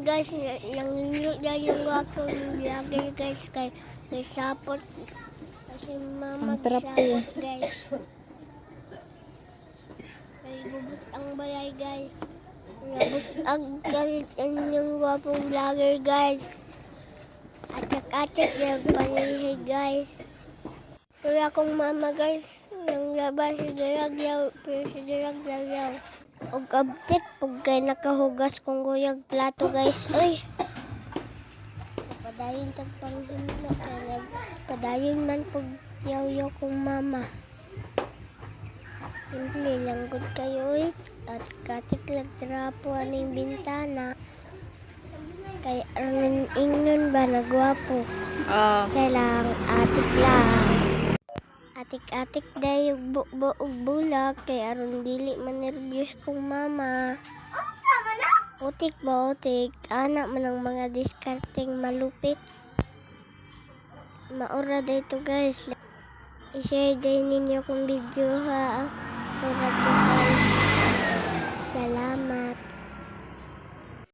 guys, yung gwapong vlogger guys, kay sapot. Kasi mama Ang trap sapot guys. Kay bubut ang balay guys. Nabut ang galit yung gwapong vlogger guys. Atak-atak yung panihig guys. Pero akong mama guys, nang labas si Diragyaw, pero si Diragyaw. Og abtik, pag kay nakahugas kong guyag plato guys. Uy! Padayon tagpanghimla. Padayon man pag yaw-yaw kong mama. Simple lang good kayo uy. At katiklag trapo aning bintana. Kay ang ingnon ba nagwapo? Kailang atik lang. Atik-atik day ug bulag kay aron dili man nervyos kong mama. Utik ba utik? Anak man ang mga diskarteng malupit. Maura day to guys. I-share day ninyo kung video ha. Para to